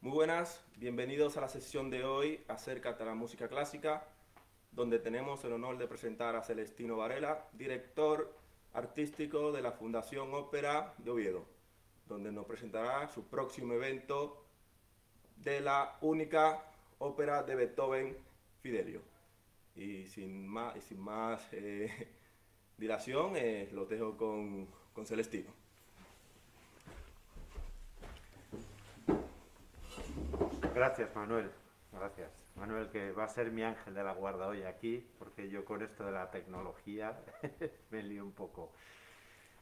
Muy buenas, bienvenidos a la sesión de hoy acerca de la música clásica, donde tenemos el honor de presentar a Celestino Varela, director artístico de la Fundación Ópera de Oviedo, donde nos presentará su próximo evento de la única ópera de Beethoven, Fidelio. Y sin más dilación, los dejo con Celestino. Gracias, Manuel. Gracias. Manuel, que va a ser mi ángel de la guarda hoy aquí, porque yo con esto de la tecnología me lío un poco.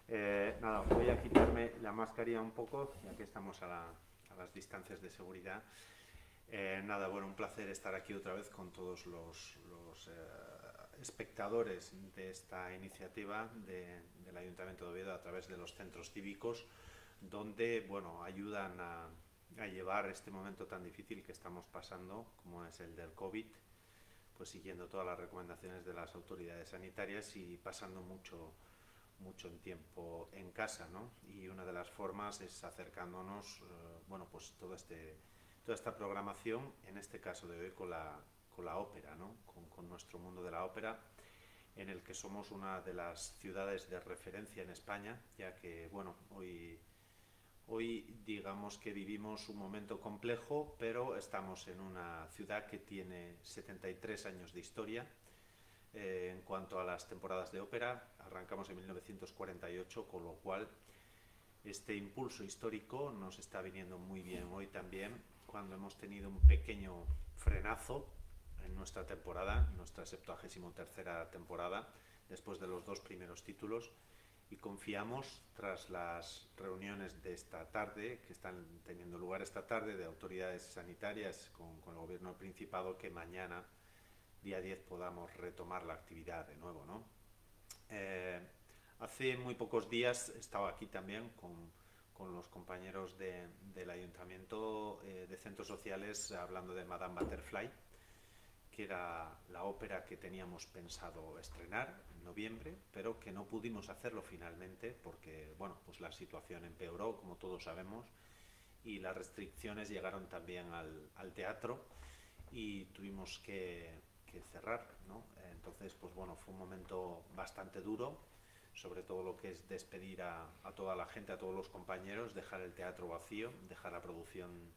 Nada, voy a quitarme la mascarilla un poco, ya que estamos a las distancias de seguridad. Nada, bueno, un placer estar aquí otra vez con todos los espectadores de esta iniciativa del Ayuntamiento de Oviedo a través de los centros cívicos, donde, bueno, ayudan a llevar este momento tan difícil que estamos pasando, como es el del COVID, pues siguiendo todas las recomendaciones de las autoridades sanitarias y pasando mucho en tiempo en casa, ¿no? Y una de las formas es acercándonos, bueno, pues toda esta programación, en este caso de hoy con la ópera, ¿no? Con nuestro mundo de la ópera, en el que somos una de las ciudades de referencia en España, ya que, bueno, Hoy digamos que vivimos un momento complejo, pero estamos en una ciudad que tiene 73 años de historia. En cuanto a las temporadas de ópera, arrancamos en 1948, con lo cual este impulso histórico nos está viniendo muy bien hoy también, cuando hemos tenido un pequeño frenazo en nuestra temporada, nuestra 73ª temporada, después de los dos primeros títulos, y confiamos, tras las reuniones de esta tarde, que están teniendo lugar esta tarde, de autoridades sanitarias con el gobierno del Principado, que mañana, día 10, podamos retomar la actividad de nuevo, ¿no? Hace muy pocos días estaba aquí también con los compañeros del Ayuntamiento de Centros Sociales hablando de Madame Butterfly, que era la ópera que teníamos pensado estrenar en noviembre, pero que no pudimos hacerlo finalmente porque, bueno, pues la situación empeoró, como todos sabemos, y las restricciones llegaron también al teatro y tuvimos que cerrar, ¿no? Entonces, pues bueno, fue un momento bastante duro, sobre todo lo que es despedir a toda la gente, a todos los compañeros, dejar el teatro vacío, dejar la producción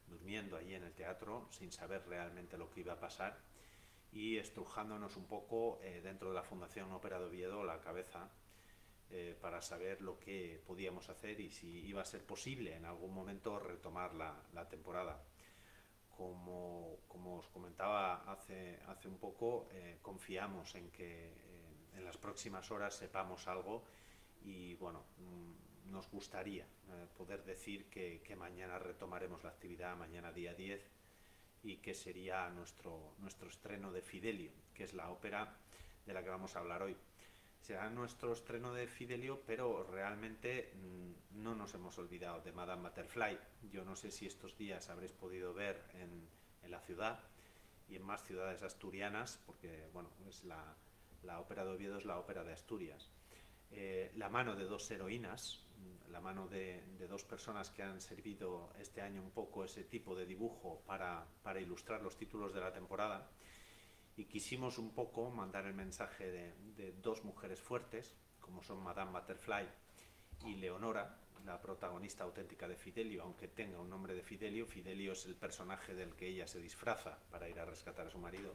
durmiendo allí en el teatro sin saber realmente lo que iba a pasar y estrujándonos un poco dentro de la Fundación Ópera de Oviedo la cabeza para saber lo que podíamos hacer y si iba a ser posible en algún momento retomar la temporada. Como os comentaba hace un poco, confiamos en que en las próximas horas sepamos algo y bueno, nos gustaría poder decir que mañana retomaremos la actividad, mañana día 10, y que sería nuestro estreno de Fidelio, que es la ópera de la que vamos a hablar hoy. Será nuestro estreno de Fidelio, pero realmente no nos hemos olvidado de Madame Butterfly. Yo no sé si estos días habréis podido ver en la ciudad y en más ciudades asturianas, porque bueno, es la ópera de Oviedo es la ópera de Asturias. La mano de dos heroínas, la mano de dos personas que han servido este año un poco ese tipo de dibujo para ilustrar los títulos de la temporada, y quisimos un poco mandar el mensaje de dos mujeres fuertes, como son Madame Butterfly y Leonora, la protagonista auténtica de Fidelio, aunque tenga un nombre de Fidelio. Fidelio es el personaje del que ella se disfraza para ir a rescatar a su marido,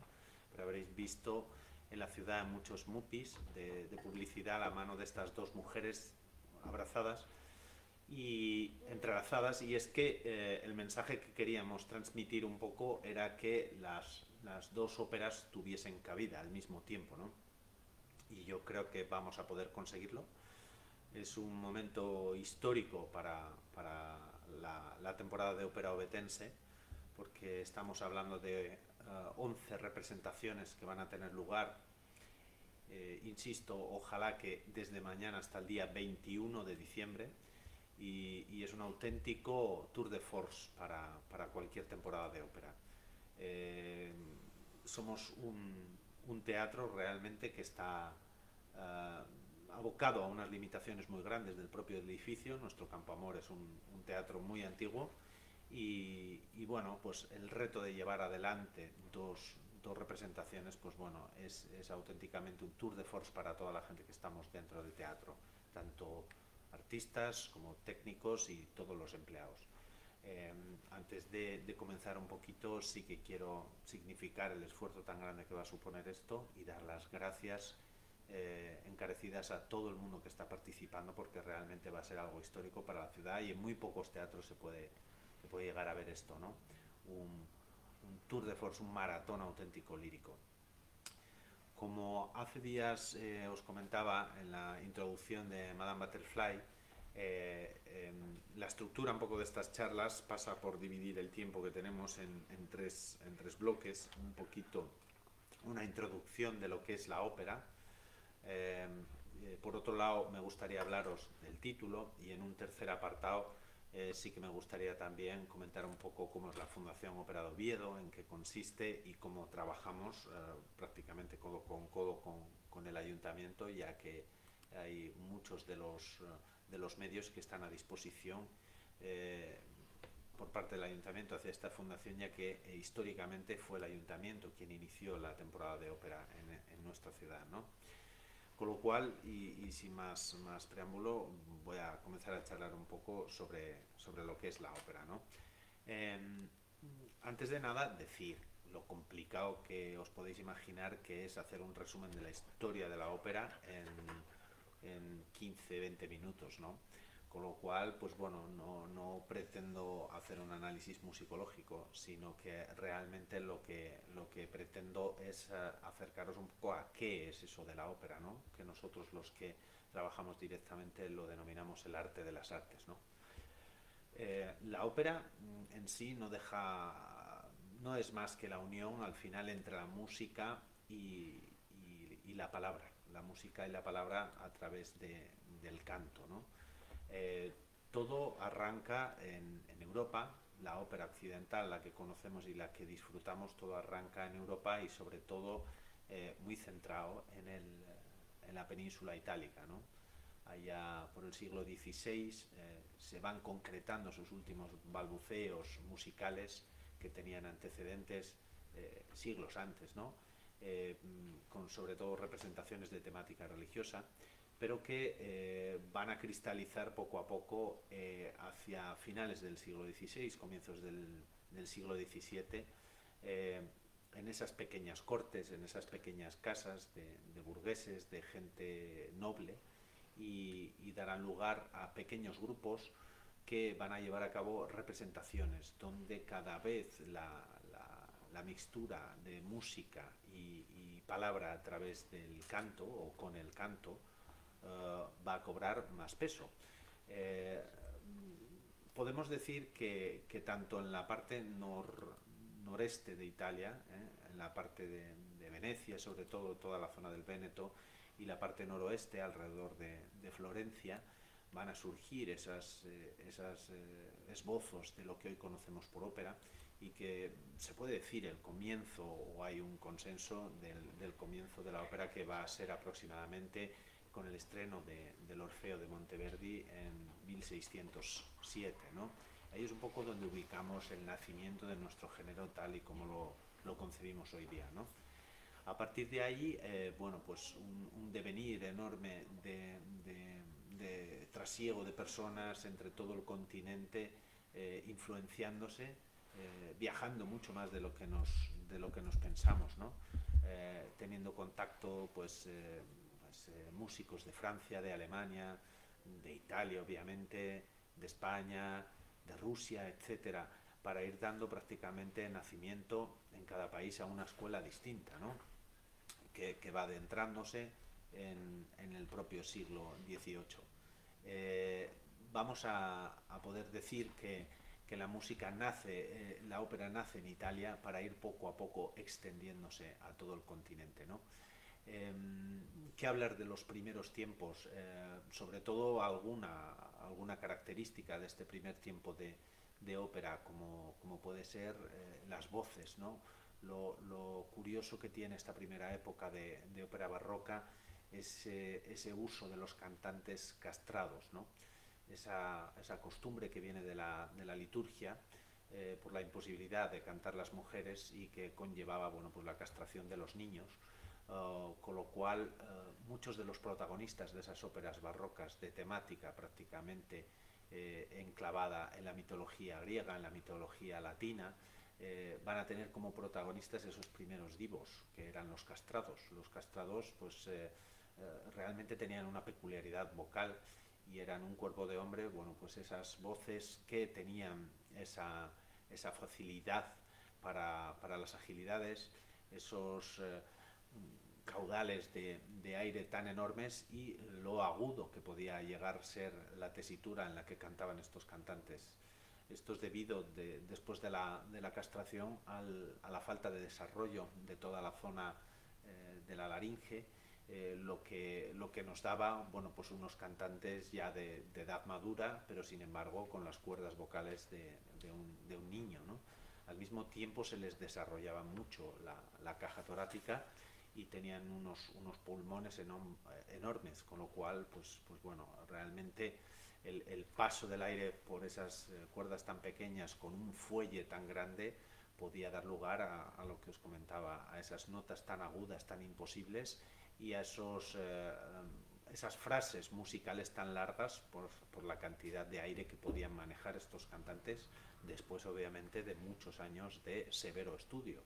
pero habréis visto en la ciudad muchos mupis de publicidad a la mano de estas dos mujeres abrazadas y entrelazadas, y es que el mensaje que queríamos transmitir un poco era que las dos óperas tuviesen cabida al mismo tiempo, ¿no? Y yo creo que vamos a poder conseguirlo. Es un momento histórico para la temporada de ópera ovetense, porque estamos hablando de 11 representaciones que van a tener lugar. Insisto, ojalá que desde mañana hasta el día 21 de diciembre, y es un auténtico tour de force para cualquier temporada de ópera. Somos un teatro realmente que está abocado a unas limitaciones muy grandes del propio edificio. Nuestro Campo Amor es un teatro muy antiguo Y bueno, pues el reto de llevar adelante dos representaciones, pues bueno, es auténticamente un tour de force para toda la gente que estamos dentro del teatro, tanto artistas como técnicos y todos los empleados. Antes de comenzar un poquito, sí que quiero significar el esfuerzo tan grande que va a suponer esto y dar las gracias encarecidas a todo el mundo que está participando, porque realmente va a ser algo histórico para la ciudad y en muy pocos teatros se puede llegar a ver esto, ¿no? Un tour de force, un maratón auténtico lírico. Como hace días os comentaba en la introducción de Madame Butterfly, la estructura un poco de estas charlas pasa por dividir el tiempo que tenemos en tres bloques, un poquito una introducción de lo que es la ópera. Por otro lado, me gustaría hablaros del título, y en un tercer apartado sí que me gustaría también comentar un poco cómo es la Fundación Ópera de Oviedo, en qué consiste y cómo trabajamos prácticamente codo con codo con el ayuntamiento, ya que hay muchos de los medios que están a disposición por parte del ayuntamiento hacia esta fundación, ya que históricamente fue el ayuntamiento quien inició la temporada de ópera en nuestra ciudad, ¿no? Con lo cual, y sin más preámbulo, voy a comenzar a charlar un poco sobre lo que es la ópera, ¿no? Antes de nada, decir lo complicado que os podéis imaginar que es hacer un resumen de la historia de la ópera en 15-20 minutos, ¿no? Con lo cual, pues bueno, no pretendo hacer un análisis musicológico, sino que realmente lo que pretendo es acercaros un poco a qué es eso de la ópera, ¿no? Que nosotros, los que trabajamos directamente, lo denominamos el arte de las artes, ¿no? La ópera en sí no es más que la unión al final entre la música y la palabra, la música y la palabra a través del canto, ¿no? Todo arranca en Europa. La ópera occidental, la que conocemos y la que disfrutamos, todo arranca en Europa y sobre todo muy centrado en la península itálica, ¿no? Allá por el siglo XVI se van concretando sus últimos balbuceos musicales que tenían antecedentes siglos antes, ¿no? Con sobre todo representaciones de temática religiosa, pero que van a cristalizar poco a poco hacia finales del siglo XVI, comienzos del siglo XVII, en esas pequeñas cortes, en esas pequeñas casas de burgueses, de gente noble, y darán lugar a pequeños grupos que van a llevar a cabo representaciones donde cada vez la mixtura de música y palabra a través del canto o con el canto va a cobrar más peso. Podemos decir que tanto en la parte noreste de Italia, en la parte de Venecia, sobre todo toda la zona del Véneto, y la parte noroeste, alrededor de Florencia, van a surgir esas esbozos de lo que hoy conocemos por ópera, y que se puede decir el comienzo, o hay un consenso del comienzo de la ópera, que va a ser aproximadamente con el estreno del Orfeo de Monteverdi en 1607, ¿no? Ahí es un poco donde ubicamos el nacimiento de nuestro género tal y como lo concebimos hoy día, ¿no? A partir de ahí, bueno, pues un devenir enorme de trasiego de personas entre todo el continente, influenciándose, viajando mucho más de lo que nos pensamos, ¿no? Teniendo contacto, pues músicos de Francia, de Alemania, de Italia, obviamente, de España, de Rusia, etcétera, para ir dando prácticamente nacimiento en cada país a una escuela distinta, ¿no? Que va adentrándose en el propio siglo XVIII. Vamos a poder decir que la música nace, la ópera nace en Italia para ir poco a poco extendiéndose a todo el continente, ¿no? ¿Qué hablar de los primeros tiempos? Sobre todo alguna característica de este primer tiempo de ópera, como puede ser las voces, ¿no? Lo curioso que tiene esta primera época de ópera barroca es ese uso de los cantantes castrados, ¿no? Esa costumbre que viene de la liturgia, por la imposibilidad de cantar las mujeres y que conllevaba, bueno, pues la castración de los niños. Con lo cual muchos de los protagonistas de esas óperas barrocas de temática prácticamente enclavada en la mitología griega, en la mitología latina, van a tener como protagonistas esos primeros divos, que eran los castrados. Los castrados pues realmente tenían una peculiaridad vocal y eran un cuerpo de hombre, bueno, pues esas voces que tenían esa facilidad para las agilidades, esos caudales de aire tan enormes y lo agudo que podía llegar a ser la tesitura en la que cantaban estos cantantes. Esto es debido, después de la castración, a la falta de desarrollo de toda la zona de la laringe, lo que nos daba, bueno, pues unos cantantes ya de edad madura, pero sin embargo con las cuerdas vocales de un niño, ¿no? Al mismo tiempo se les desarrollaba mucho la caja torácica y tenían unos pulmones enormes, con lo cual, pues bueno, realmente el paso del aire por esas cuerdas tan pequeñas con un fuelle tan grande podía dar lugar a lo que os comentaba, a esas notas tan agudas, tan imposibles y a esas frases musicales tan largas por la cantidad de aire que podían manejar estos cantantes después, obviamente, de muchos años de severo estudio.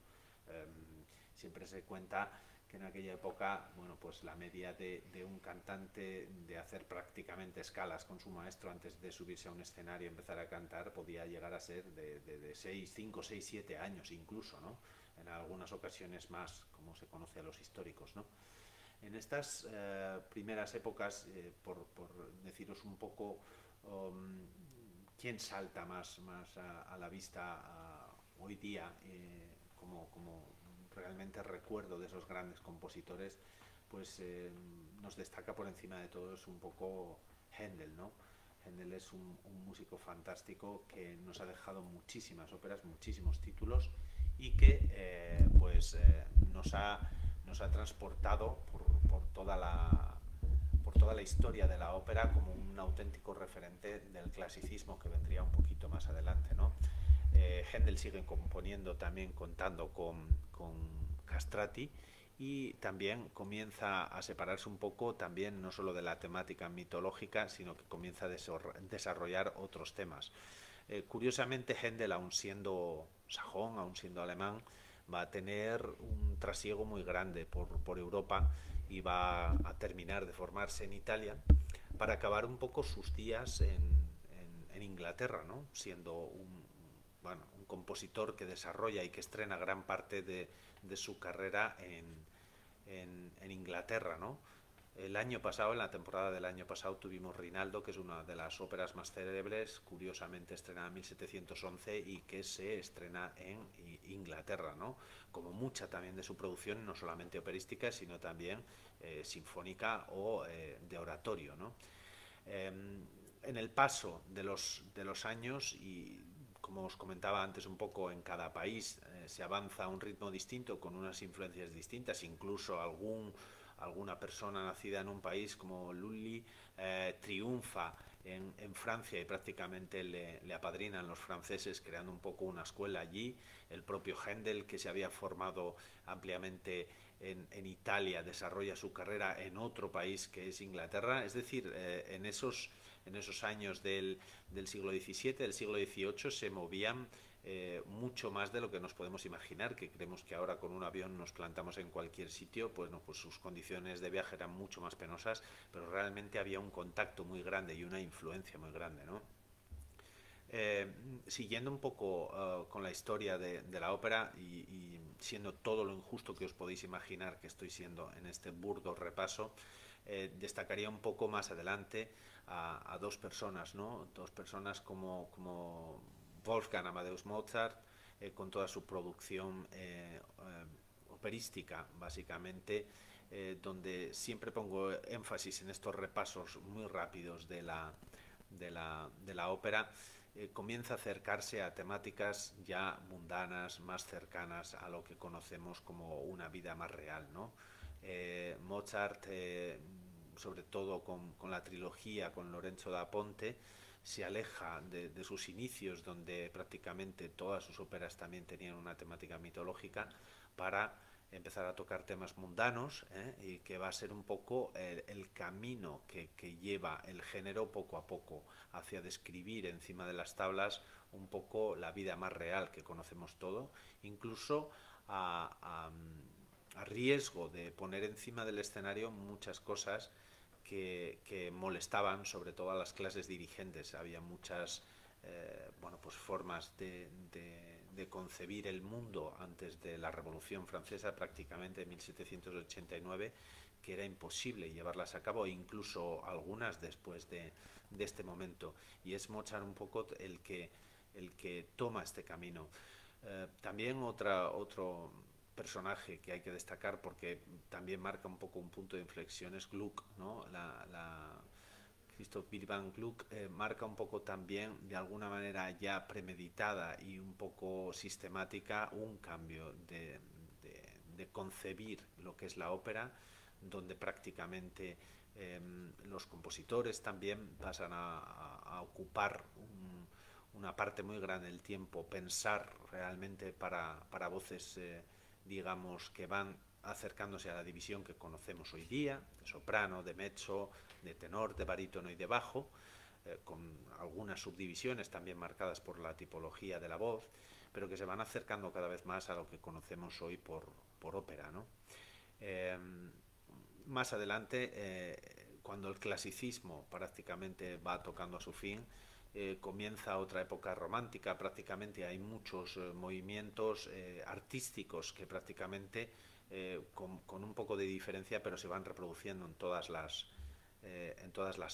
Siempre se cuenta que en aquella época, bueno, pues la media de un cantante de hacer prácticamente escalas con su maestro antes de subirse a un escenario y empezar a cantar podía llegar a ser de 6, 5, 6, 7 años incluso, ¿no? En algunas ocasiones más, como se conoce a los históricos, ¿no? En estas primeras épocas, por deciros un poco quién salta más a la vista hoy día como realmente recuerdo de esos grandes compositores, pues nos destaca por encima de todo es un poco Händel, ¿no? Händel es un músico fantástico que nos ha dejado muchísimas óperas, muchísimos títulos y que nos ha transportado por toda la historia de la ópera como un auténtico referente del clasicismo que vendría un poquito más adelante, ¿no? Händel sigue componiendo también contando con castrati y también comienza a separarse un poco también no solo de la temática mitológica, sino que comienza a desarrollar otros temas. Curiosamente, Händel, aun siendo sajón, aun siendo alemán, va a tener un trasiego muy grande por Europa y va a terminar de formarse en Italia para acabar un poco sus días en Inglaterra, ¿no? Siendo un compositor que desarrolla y que estrena gran parte de su carrera en Inglaterra, ¿no? El año pasado, en la temporada del año pasado, tuvimos Rinaldo, que es una de las óperas más célebres, curiosamente estrenada en 1711 y que se estrena en Inglaterra, ¿no? Como mucha también de su producción, no solamente operística, sino también sinfónica o de oratorio, ¿no? En el paso de los años y como os comentaba antes un poco, en cada país se avanza a un ritmo distinto, con unas influencias distintas, incluso alguna persona nacida en un país como Lully triunfa en Francia y prácticamente le apadrinan los franceses, creando un poco una escuela allí. El propio Händel, que se había formado ampliamente en Italia, desarrolla su carrera en otro país que es Inglaterra. Es decir, en esos años del siglo XVII, del siglo XVIII, se movían mucho más de lo que nos podemos imaginar, que creemos que ahora con un avión nos plantamos en cualquier sitio, pues no, pues sus condiciones de viaje eran mucho más penosas, pero realmente había un contacto muy grande y una influencia muy grande, ¿no? Siguiendo un poco con la historia de la ópera y siendo todo lo injusto que os podéis imaginar que estoy siendo en este burdo repaso, destacaría un poco más adelante a dos personas, ¿no? Dos personas como Wolfgang Amadeus Mozart, con toda su producción operística, básicamente, donde siempre pongo énfasis en estos repasos muy rápidos de la ópera. Comienza a acercarse a temáticas ya mundanas, más cercanas a lo que conocemos como una vida más real, ¿no? Mozart, sobre todo con la trilogía, con Lorenzo da Ponte, se aleja de sus inicios, donde prácticamente todas sus óperas también tenían una temática mitológica, para empezar a tocar temas mundanos, y que va a ser un poco el camino que lleva el género poco a poco hacia describir encima de las tablas un poco la vida más real que conocemos todo, incluso a riesgo de poner encima del escenario muchas cosas que molestaban sobre todo a las clases dirigentes. Había muchas bueno, pues formas de concebir el mundo antes de la Revolución Francesa, prácticamente en 1789, que era imposible llevarlas a cabo, e incluso algunas después de este momento. Y es Mozart un poco el que toma este camino. También otro personaje que hay que destacar, porque también marca un poco un punto de inflexión, es Gluck, ¿no? Christoph Willibald Gluck marca un poco también, de alguna manera ya premeditada y un poco sistemática, un cambio de concebir lo que es la ópera, donde prácticamente los compositores también pasan a ocupar una parte muy grande del tiempo, pensar realmente para voces, digamos, que van acercándose a la división que conocemos hoy día, de soprano, de mezzo, de tenor, de barítono y de bajo, con algunas subdivisiones también marcadas por la tipología de la voz, pero que se van acercando cada vez más a lo que conocemos hoy por ópera, ¿no? Más adelante, cuando el clasicismo prácticamente va tocando a su fin, comienza otra época romántica. Prácticamente hay muchos movimientos artísticos que prácticamente con un poco de diferencia, pero se van reproduciendo en todas las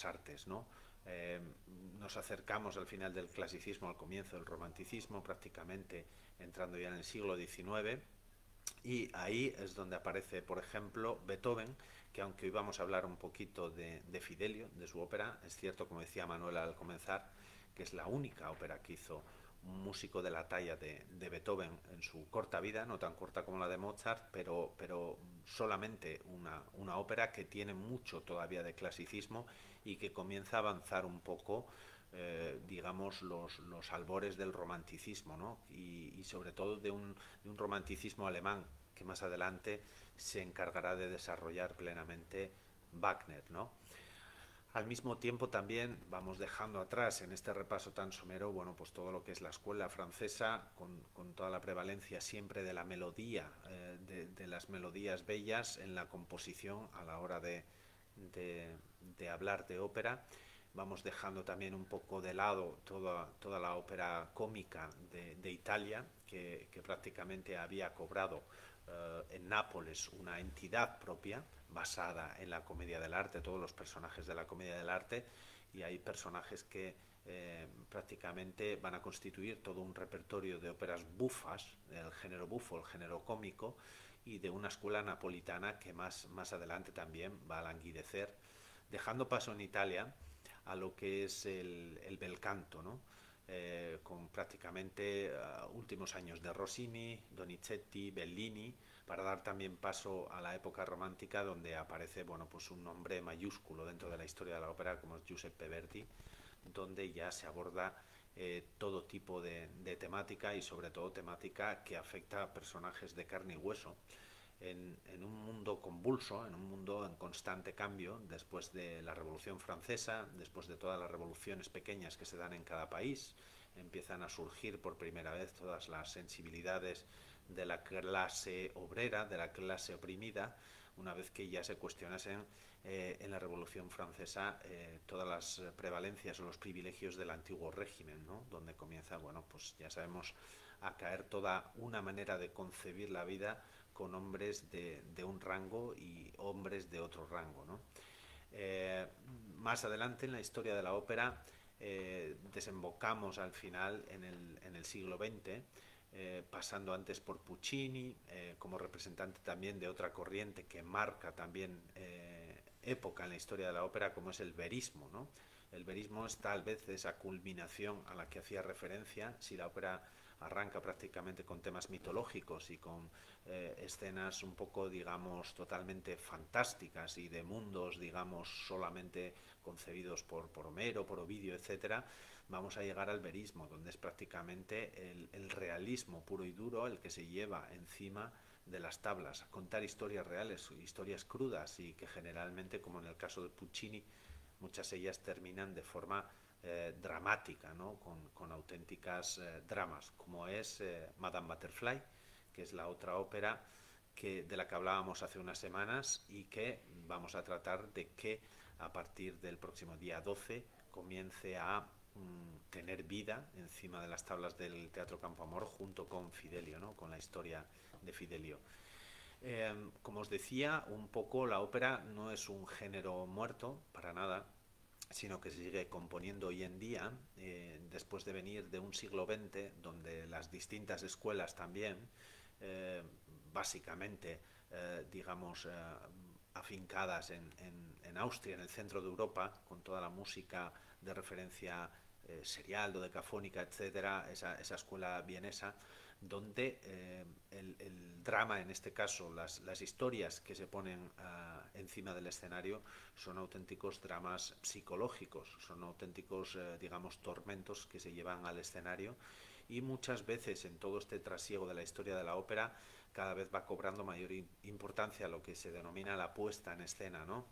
artes, ¿no? Nos acercamos al final del clasicismo, al comienzo del romanticismo, prácticamente entrando ya en el siglo XIX, y ahí es donde aparece, por ejemplo, Beethoven, que aunque hoy vamos a hablar un poquito de Fidelio, de su ópera, es cierto, como decía Manuela al comenzar, que es la única ópera que hizo un músico de la talla de Beethoven en su corta vida, no tan corta como la de Mozart, pero solamente una ópera que tiene mucho todavía de clasicismo y que comienza a avanzar un poco, digamos, los albores del romanticismo, ¿no? Y sobre todo de un romanticismo alemán que más adelante se encargará de desarrollar plenamente Wagner, ¿no? Al mismo tiempo también vamos dejando atrás en este repaso tan somero, bueno, pues todo lo que es la escuela francesa, con toda la prevalencia siempre de la melodía, de las melodías bellas en la composición a la hora de hablar de ópera. Vamos dejando también un poco de lado toda la ópera cómica de Italia, que prácticamente había cobrado en Nápoles una entidad propia basada en la comedia del arte, todos los personajes de la comedia del arte, y hay personajes que prácticamente van a constituir todo un repertorio de óperas bufas, del género bufo, el género cómico, y de una escuela napolitana que más adelante también va a languidecer, dejando paso en Italia a lo que es el bel canto, ¿no? Con prácticamente últimos años de Rossini, Donizetti, Bellini, para dar también paso a la época romántica, donde aparece, bueno, pues un nombre mayúsculo dentro de la historia de la ópera como es Giuseppe Verdi, donde ya se aborda todo tipo de temática, y sobre todo temática que afecta a personajes de carne y hueso, en un mundo convulso, en un mundo en constante cambio, después de la Revolución Francesa, después de todas las revoluciones pequeñas que se dan en cada país. Empiezan a surgir por primera vez todas las sensibilidades de la clase obrera, de la clase oprimida, una vez que ya se cuestionasen en la Revolución Francesa todas las prevalencias o los privilegios del antiguo régimen, ¿no? Donde comienza, bueno, pues ya sabemos, a caer toda una manera de concebir la vida con hombres de un rango y hombres de otro rango, ¿no? Más adelante en la historia de la ópera desembocamos al final en el siglo XX, pasando antes por Puccini, como representante también de otra corriente que marca también época en la historia de la ópera, como es el verismo, ¿no? El verismo es tal vez esa culminación a la que hacía referencia. Si la ópera arranca prácticamente con temas mitológicos y con escenas un poco, digamos, totalmente fantásticas y de mundos, digamos, solamente concebidos por Homero, por Ovidio, etcétera. Vamos a llegar al verismo, donde es prácticamente el realismo puro y duro el que se lleva encima de las tablas, a contar historias reales, historias crudas y que generalmente, como en el caso de Puccini, muchas de ellas terminan de forma dramática, ¿no? Con auténticas dramas, como es Madame Butterfly, que es la otra ópera de la que hablábamos hace unas semanas y que vamos a tratar de que a partir del próximo día 12 comience a tener vida encima de las tablas del Teatro Campo Amor junto con Fidelio, ¿no? Con la historia de Fidelio. Como os decía, un poco la ópera no es un género muerto, para nada, sino que se sigue componiendo hoy en día, después de venir de un siglo XX, donde las distintas escuelas también, básicamente, digamos, afincadas en Austria, en el centro de Europa, con toda la música de referencia serial, dodecafónica, etcétera, esa escuela vienesa, donde el drama, en este caso, las historias que se ponen encima del escenario son auténticos dramas psicológicos, son auténticos, digamos, tormentos que se llevan al escenario y muchas veces en todo este trasiego de la historia de la ópera cada vez va cobrando mayor importancia lo que se denomina la puesta en escena, ¿no?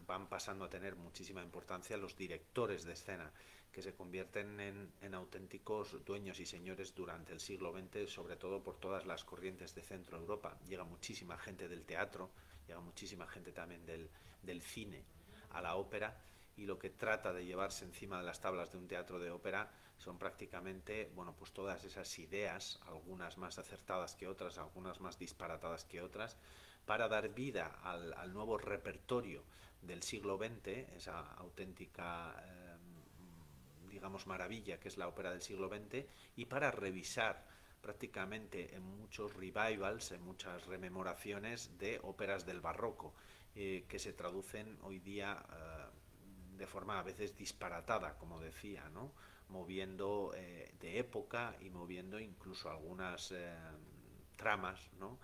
Van pasando a tener muchísima importancia los directores de escena, que se convierten en auténticos dueños y señores durante el siglo XX, sobre todo por todas las corrientes de Centro Europa. Llega muchísima gente del teatro, llega muchísima gente también del cine a la ópera, y lo que trata de llevarse encima de las tablas de un teatro de ópera son prácticamente, bueno, pues todas esas ideas, algunas más acertadas que otras, algunas más disparatadas que otras, para dar vida al nuevo repertorio del siglo XX, esa auténtica, digamos, maravilla que es la ópera del siglo XX, y para revisar prácticamente en muchos revivals, en muchas rememoraciones de óperas del barroco, que se traducen hoy día de forma a veces disparatada, como decía, ¿no? Moviendo de época y moviendo incluso algunas tramas, ¿no?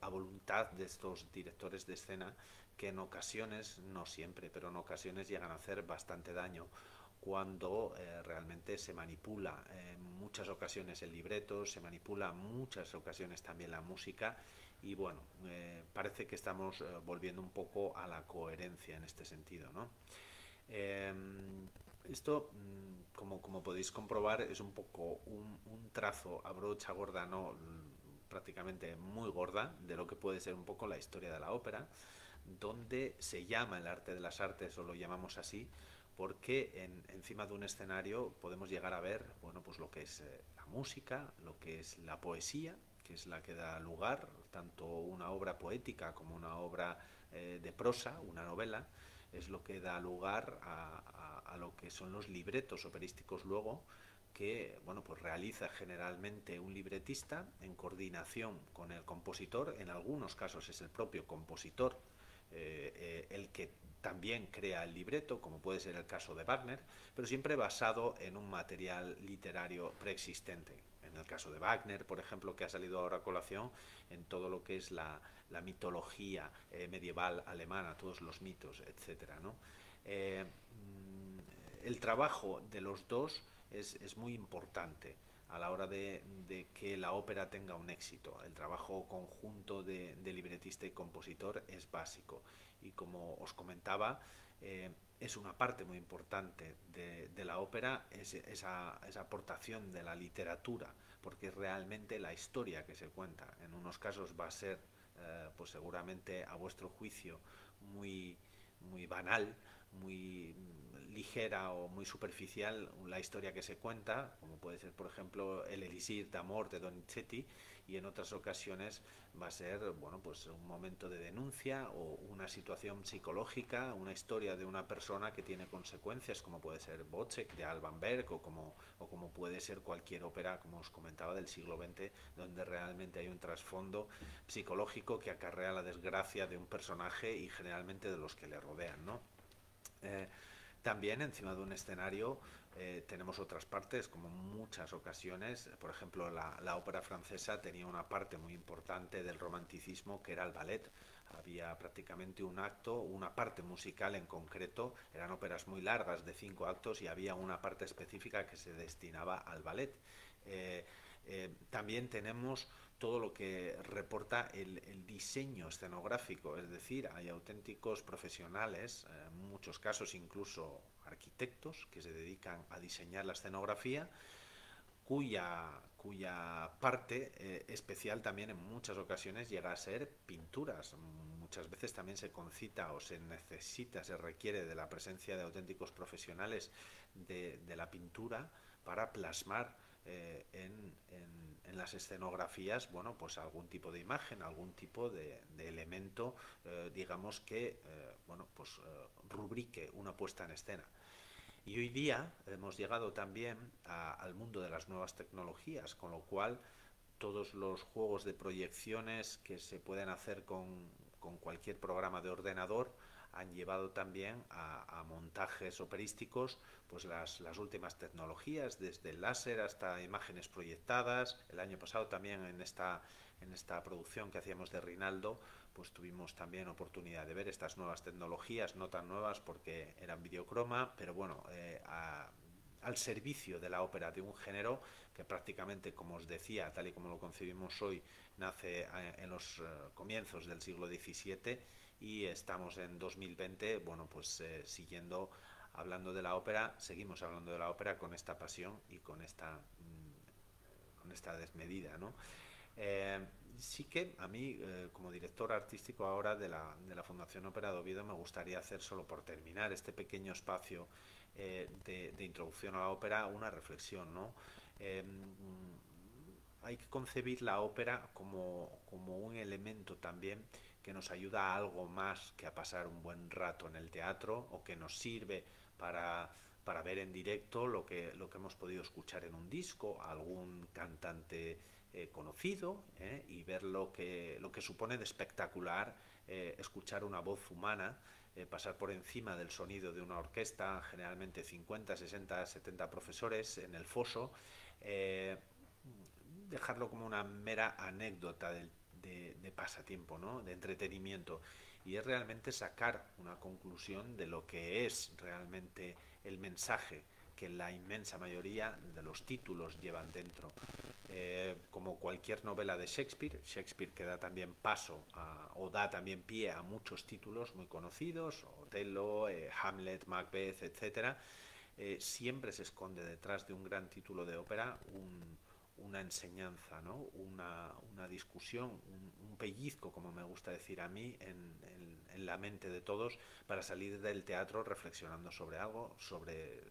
A voluntad de estos directores de escena que en ocasiones, no siempre, pero en ocasiones llegan a hacer bastante daño cuando realmente se manipula en muchas ocasiones el libreto, se manipula en muchas ocasiones también la música y bueno, parece que estamos volviendo un poco a la coherencia en este sentido, ¿no? Eh, Esto, como podéis comprobar, es un poco un trazo a brocha gorda, no prácticamente muy gorda, de lo que puede ser un poco la historia de la ópera, donde se llama el arte de las artes, o lo llamamos así, porque encima de un escenario podemos llegar a ver, bueno, pues lo que es la música, lo que es la poesía, que es la que da lugar, tanto una obra poética como una obra de prosa, una novela, es lo que da lugar a lo que son los libretos operísticos luego, que bueno, pues realiza generalmente un libretista en coordinación con el compositor. En algunos casos es el propio compositor el que también crea el libreto, como puede ser el caso de Wagner, pero siempre basado en un material literario preexistente. En el caso de Wagner, por ejemplo, que ha salido ahora a colación, en todo lo que es la mitología medieval alemana, todos los mitos, etcétera, ¿no? El trabajo de los dos es muy importante a la hora de que la ópera tenga un éxito. El trabajo conjunto de libretista y compositor es básico. Y como os comentaba, es una parte muy importante de la ópera, esa aportación de la literatura, porque realmente la historia que se cuenta. En unos casos va a ser, pues seguramente a vuestro juicio, muy, muy banal, muy ligera o muy superficial la historia que se cuenta, como puede ser, por ejemplo, el Elixir d'Amor de Donizetti, y en otras ocasiones va a ser, bueno, pues un momento de denuncia o una situación psicológica, una historia de una persona que tiene consecuencias, como puede ser Wozzeck de Alban Berg o como puede ser cualquier ópera, como os comentaba, del siglo XX, donde realmente hay un trasfondo psicológico que acarrea la desgracia de un personaje y generalmente de los que le rodean, ¿no? También encima de un escenario tenemos otras partes, como en muchas ocasiones. Por ejemplo, la ópera francesa tenía una parte muy importante del romanticismo que era el ballet. Había prácticamente un acto, una parte musical en concreto. Eran óperas muy largas de 5 actos y había una parte específica que se destinaba al ballet. Eh, También tenemos todo lo que reporta el diseño escenográfico, es decir, hay auténticos profesionales, en muchos casos incluso arquitectos, que se dedican a diseñar la escenografía, cuya parte especial también en muchas ocasiones llega a ser pinturas. Muchas veces también se concita o se necesita, se requiere de la presencia de auténticos profesionales de la pintura para plasmar en las escenografías, bueno, pues algún tipo de imagen, algún tipo de elemento, digamos que, bueno, pues rubrique una puesta en escena. Y hoy día hemos llegado también al mundo de las nuevas tecnologías, con lo cual todos los juegos de proyecciones que se pueden hacer con cualquier programa de ordenador han llevado también a montajes operísticos pues las últimas tecnologías, desde el láser hasta imágenes proyectadas. El año pasado también en esta producción que hacíamos de Rinaldo, pues tuvimos también oportunidad de ver estas nuevas tecnologías, no tan nuevas porque eran videocroma, pero bueno, al servicio de la ópera, de un género que prácticamente, como os decía, tal y como lo concebimos hoy, nace en los comienzos del siglo XVII y estamos en 2020, bueno, pues hablando de la ópera, seguimos hablando de la ópera con esta pasión y con esta desmedida, ¿no? Eh, sí que a mí, como director artístico ahora de la Fundación Ópera de Oviedo, me gustaría hacer, solo por terminar este pequeño espacio de introducción a la ópera, una reflexión, ¿no? Eh, Hay que concebir la ópera como un elemento también que nos ayuda a algo más que a pasar un buen rato en el teatro, o que nos sirve para ver en directo lo que hemos podido escuchar en un disco, algún cantante conocido, y ver lo que supone de espectacular escuchar una voz humana, pasar por encima del sonido de una orquesta, generalmente 50, 60, 70 profesores en el foso, eh, dejarlo como una mera anécdota de pasatiempo, ¿no? De entretenimiento, y es realmente sacar una conclusión de lo que es realmente el mensaje que la inmensa mayoría de los títulos llevan dentro. Como cualquier novela de Shakespeare, Shakespeare que da también o da también pie a muchos títulos muy conocidos, Otelo, Hamlet, Macbeth, etcétera. Siempre se esconde detrás de un gran título de ópera una enseñanza, ¿no? Una discusión, un pellizco, como me gusta decir a mí, en la mente de todos, para salir del teatro reflexionando sobre algo, sobre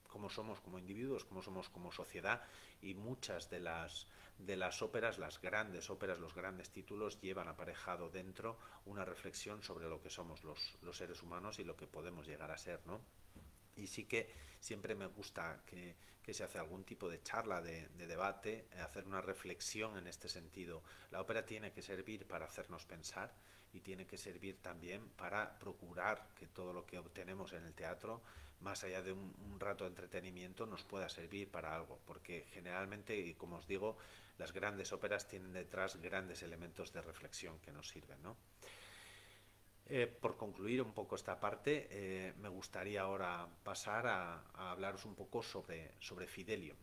cómo somos como individuos, cómo somos como sociedad. Y muchas de las óperas, las grandes óperas, los grandes títulos, llevan aparejado dentro una reflexión sobre lo que somos los seres humanos y lo que podemos llegar a ser, ¿no? Y sí que siempre me gusta que se hace algún tipo de charla, de debate, hacer una reflexión en este sentido. La ópera tiene que servir para hacernos pensar y tiene que servir también para procurar que todo lo que obtenemos en el teatro, más allá de un rato de entretenimiento, nos pueda servir para algo, porque generalmente, y como os digo, las grandes óperas tienen detrás grandes elementos de reflexión que nos sirven, ¿no? Por concluir un poco esta parte, me gustaría ahora pasar a hablaros un poco sobre Fidelio.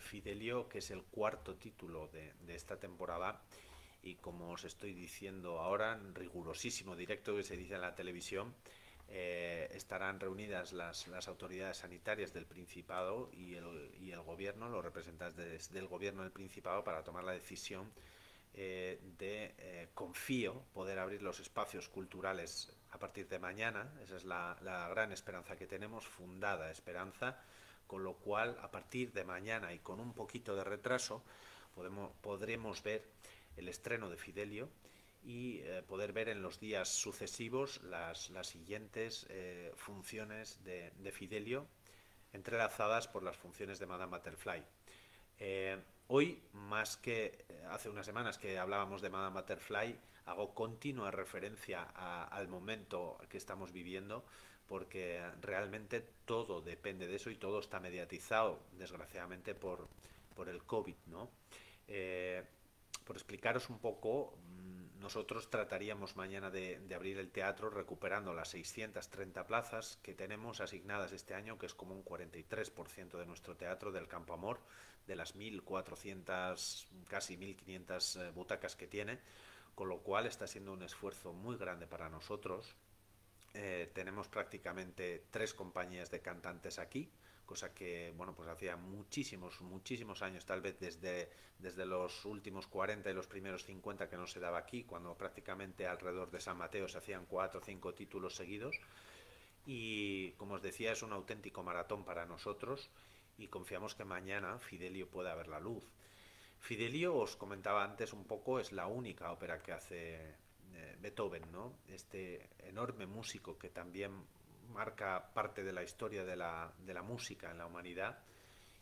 Fidelio, que es el cuarto título de esta temporada, y como os estoy diciendo ahora, en rigurosísimo directo que se dice en la televisión, estarán reunidas las autoridades sanitarias del Principado y el gobierno, los representantes del gobierno del Principado, para tomar la decisión confío, poder abrir los espacios culturales a partir de mañana. Esa es la gran esperanza que tenemos, fundada esperanza, con lo cual a partir de mañana y con un poquito de retraso podremos ver el estreno de Fidelio y poder ver en los días sucesivos las siguientes funciones de Fidelio, entrelazadas por las funciones de Madame Butterfly. Hoy, más que hace unas semanas que hablábamos de Madame Butterfly, hago continua referencia al momento que estamos viviendo, porque realmente todo depende de eso y todo está mediatizado, desgraciadamente, por el COVID, ¿no? Eh, por explicaros un poco, nosotros trataríamos mañana de abrir el teatro recuperando las 630 plazas que tenemos asignadas este año, que es como un 43% de nuestro teatro del Campo Amor, de las 1.400, casi 1.500 butacas que tiene, con lo cual está siendo un esfuerzo muy grande para nosotros. Tenemos prácticamente 3 compañías de cantantes aquí, cosa que, bueno, pues hacía muchísimos, muchísimos años, tal vez desde los últimos 40 y los primeros 50 que no se daba aquí, cuando prácticamente alrededor de San Mateo se hacían 4 o 5 títulos seguidos. Y como os decía, es un auténtico maratón para nosotros y confiamos que mañana Fidelio pueda ver la luz. Fidelio, os comentaba antes un poco, es la única ópera que hace Beethoven, ¿no? Este enorme músico que también marca parte de la historia de la música en la humanidad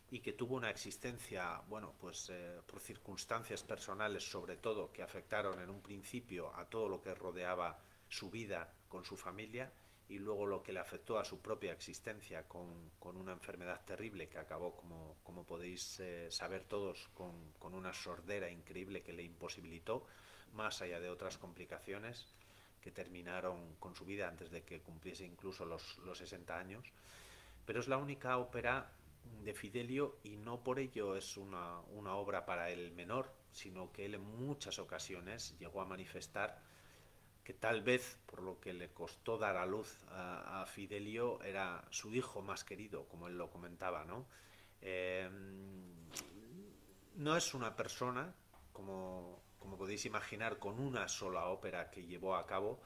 y que tuvo una existencia, bueno, pues por circunstancias personales sobre todo que afectaron en un principio a todo lo que rodeaba su vida con su familia y luego lo que le afectó a su propia existencia con una enfermedad terrible que acabó, como podéis saber todos, con una sordera increíble que le imposibilitó, más allá de otras complicaciones que terminaron con su vida antes de que cumpliese incluso los 60 años. Pero es la única ópera de Fidelio y no por ello es una obra para el menor, sino que él en muchas ocasiones llegó a manifestar que tal vez por lo que le costó dar a luz a Fidelio era su hijo más querido, como él lo comentaba, ¿no? Eh, no es una persona, como podéis imaginar, con una sola ópera que llevó a cabo,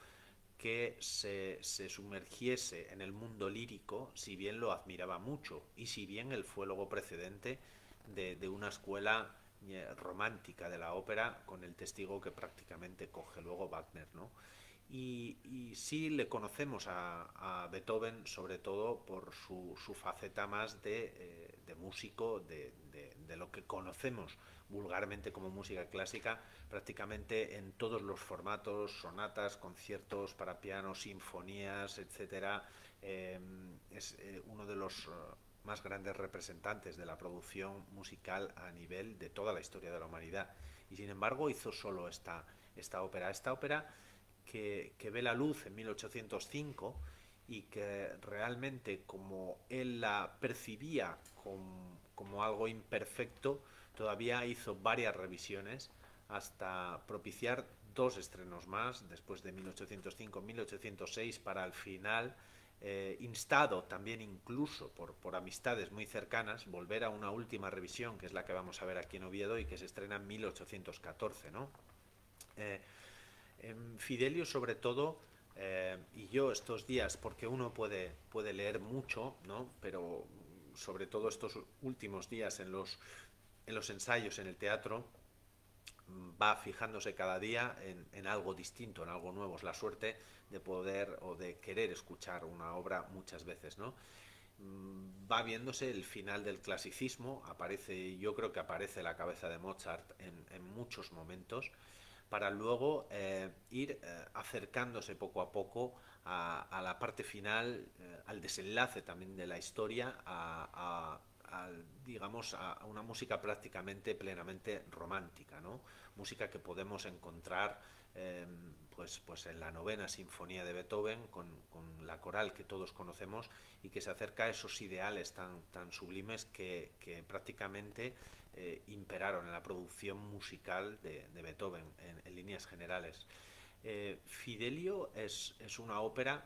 que se sumergiese en el mundo lírico, si bien lo admiraba mucho y si bien él fue luego precedente de una escuela romántica de la ópera con el testigo que prácticamente coge luego Wagner, ¿no? Y sí le conocemos a Beethoven sobre todo por su faceta más de músico, de lo que conocemos vulgarmente como música clásica, prácticamente en todos los formatos, sonatas, conciertos para piano, sinfonías, etcétera. Es uno de los más grandes representantes de la producción musical a nivel de toda la historia de la humanidad. Y sin embargo hizo solo esta ópera. Esta ópera que ve la luz en 1805 y que realmente como él la percibía como algo imperfecto, todavía hizo varias revisiones hasta propiciar 2 estrenos más, después de 1805-1806, para al final, instado también incluso por amistades muy cercanas, volver a una última revisión, que es la que vamos a ver aquí en Oviedo y que se estrena en 1814, ¿no? Fidelio sobre todo, y yo estos días, porque uno puede leer mucho, ¿no? Pero sobre todo estos últimos días en los ensayos en el teatro, va fijándose cada día en algo distinto, en algo nuevo. Es la suerte de poder o de querer escuchar una obra muchas veces, ¿no? Va viéndose el final del clasicismo, aparece, yo creo que aparece la cabeza de Mozart en muchos momentos, para luego ir acercándose poco a poco a la parte final, al desenlace también de la historia, digamos, a una música prácticamente plenamente romántica, ¿no? Música que podemos encontrar pues en la novena sinfonía de Beethoven con la coral que todos conocemos y que se acerca a esos ideales tan sublimes que prácticamente imperaron en la producción musical de Beethoven en líneas generales. Fidelio es una ópera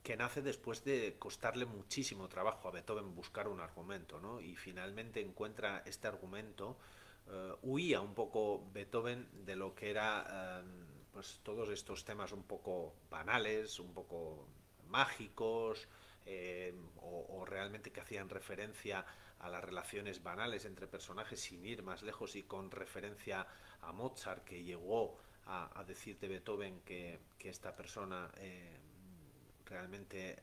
que nace después de costarle muchísimo trabajo a Beethoven buscar un argumento, ¿no? Y finalmente encuentra este argumento. Huía un poco Beethoven de lo que era pues todos estos temas un poco banales, un poco mágicos, o realmente que hacían referencia a las relaciones banales entre personajes sin ir más lejos y con referencia a Mozart, que llegó a decir de Beethoven que esta persona realmente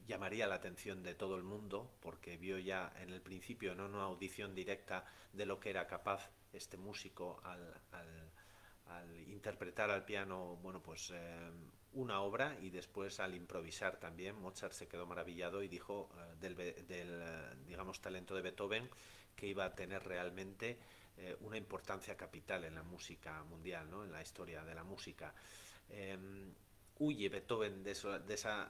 llamaría la atención de todo el mundo porque vio ya en el principio, en una audición directa, de lo que era capaz este músico al interpretar al piano, bueno, pues una obra y después al improvisar también Mozart se quedó maravillado y dijo digamos, talento de Beethoven que iba a tener realmente una importancia capital en la música mundial, ¿no? En la historia de la música. Eh, Huye Beethoven de esa